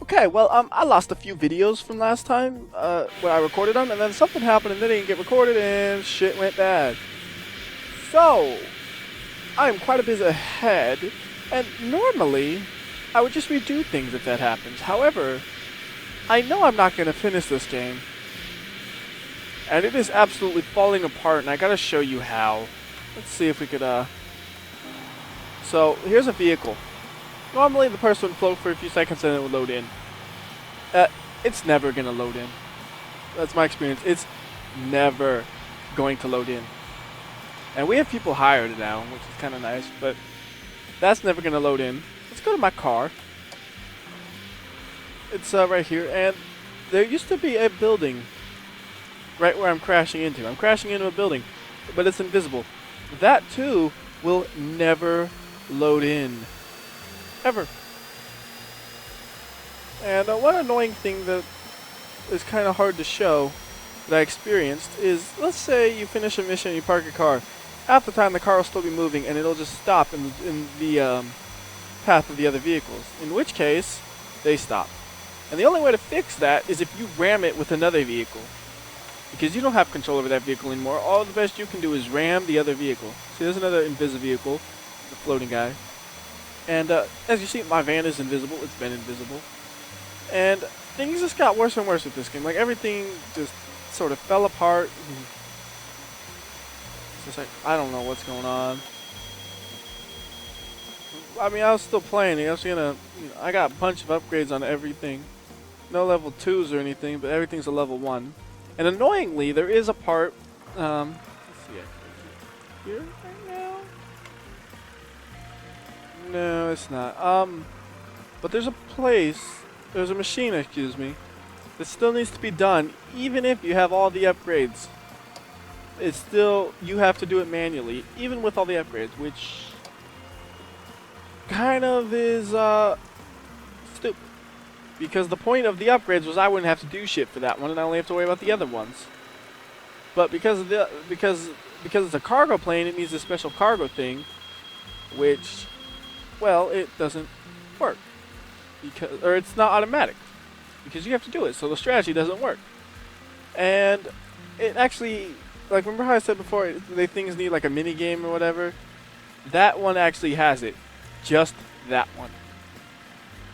Okay, well, I lost a few videos from last time when I recorded them, and then something happened and they didn't get recorded, and shit went bad. So, I'm quite a bit ahead, and normally, I would just redo things if that happens. However, I know I'm not going to finish this game, and it is absolutely falling apart, and I gotta show you how. Let's see if we could, So, here's a vehicle. Normally, the person would float for a few seconds and it would load in. It's never going to load in. That's my experience. It's never going to load in. And we have people hired now, which is kind of nice, but that's never going to load in. Let's go to my car. It's right here, and there used to be a building right where I'm crashing into. I'm crashing into a building, but it's invisible. That, too, will never load in. Ever. And one annoying thing that is kind of hard to show that I experienced is, let's say you finish a mission and you park your car. Half the time the car will still be moving and it'll just stop in the path of the other vehicles. In which case, they stop. And the only way to fix that is if you ram it with another vehicle. Because you don't have control over that vehicle anymore. All the best you can do is ram the other vehicle. See, there's another invisible vehicle, the floating guy. And as you see, my van is invisible. It's been invisible. And things just got worse and worse with this game. Like, everything just sort of fell apart. It's just like, I don't know what's going on. I mean, I was still playing. I was gonna, I got a bunch of upgrades on everything. No level 2s or anything, but everything's a level 1. And annoyingly, there is a part, let's see, here right now? No, it's not. But there's a there's a machine, excuse me, that still needs to be done, even if you have all the upgrades. It's still, you have to do it manually, even with all the upgrades, which kind of is, stupid. Because the point of the upgrades was I wouldn't have to do shit for that one, and I only have to worry about the other ones. But because it's a cargo plane, it needs a special cargo thing, which, well, it doesn't work, or it's not automatic, because you have to do it. So the strategy doesn't work, and it actually, like, remember how I said before, things need like a mini game or whatever. That one actually has it, just that one.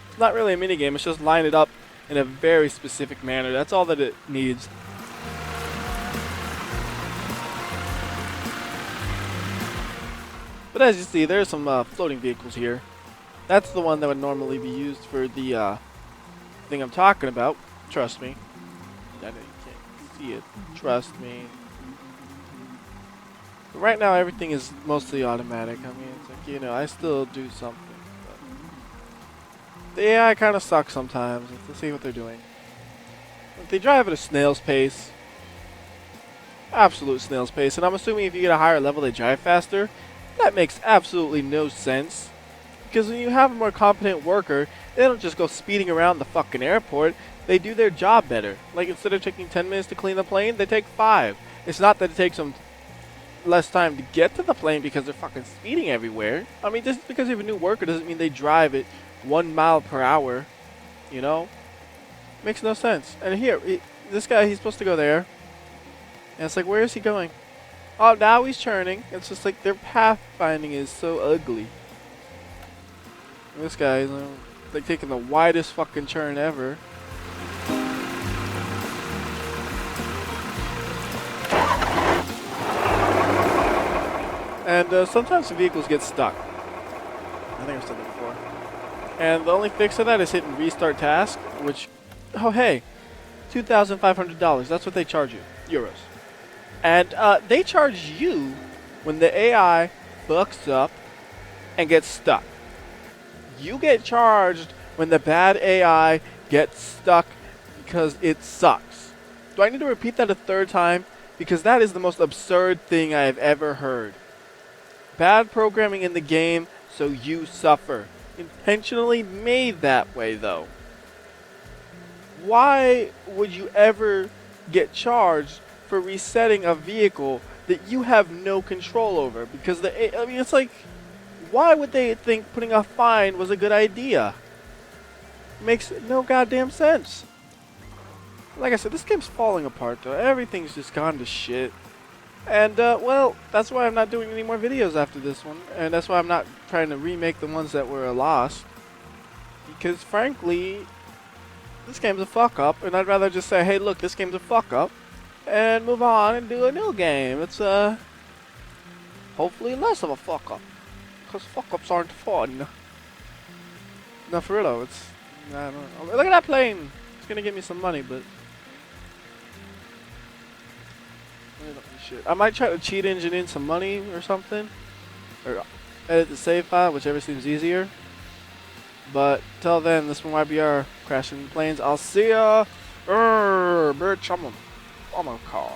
It's not really a mini game. It's just line it up in a very specific manner. That's all that it needs. But as you see, there's some floating vehicles here. That's the one that would normally be used for the thing I'm talking about. Trust me. I know you can't see it. Trust me. But right now, everything is mostly automatic. I mean, it's like, I still do something. The AI kind of sucks sometimes. Let's see what they're doing. They drive at a snail's pace. Absolute snail's pace. And I'm assuming if you get a higher level, they drive faster. That makes absolutely no sense. Because when you have a more competent worker, they don't just go speeding around the fucking airport. They do their job better. Like, instead of taking 10 minutes to clean the plane, they take 5. It's not that it takes them less time to get to the plane because they're fucking speeding everywhere. I mean, just because you have a new worker doesn't mean they drive it 1 mile per hour, Makes no sense. And here, this guy, he's supposed to go there. And it's like, where is he going? Oh, now he's turning. It's just like their pathfinding is so ugly. And this guy is like taking the widest fucking turn ever. And sometimes the vehicles get stuck. I think I've said that before. And the only fix to that is hitting restart task, which, oh hey, $2,500. That's what they charge you, euros. And they charge you when the AI fucks up and gets stuck. You get charged when the bad AI gets stuck because it sucks. Do I need to repeat that a third time? Because that is the most absurd thing I have ever heard. Bad programming in the game, so you suffer. Intentionally made that way, though. Why would you ever get charged for resetting a vehicle that you have no control over? Because it's like, why would they think putting a fine was a good idea? Makes no goddamn sense. Like I said, this game's falling apart though. Everything's just gone to shit. And, well, that's why I'm not doing any more videos after this one. And that's why I'm not trying to remake the ones that were lost. Because, frankly, this game's a fuck up. And I'd rather just say, hey, look, this game's a fuck up. And move on and do a new game. It's, hopefully less of a fuck up. Because fuck ups aren't fun. No, for real though, it's... I don't know. Look at that plane! It's gonna give me some money, but... Shit. I might try to cheat engine in some money or something. Or edit the save file, whichever seems easier. But till then, this one WhyBeAre crashing planes. I'll see ya. Bitch, I'm a car.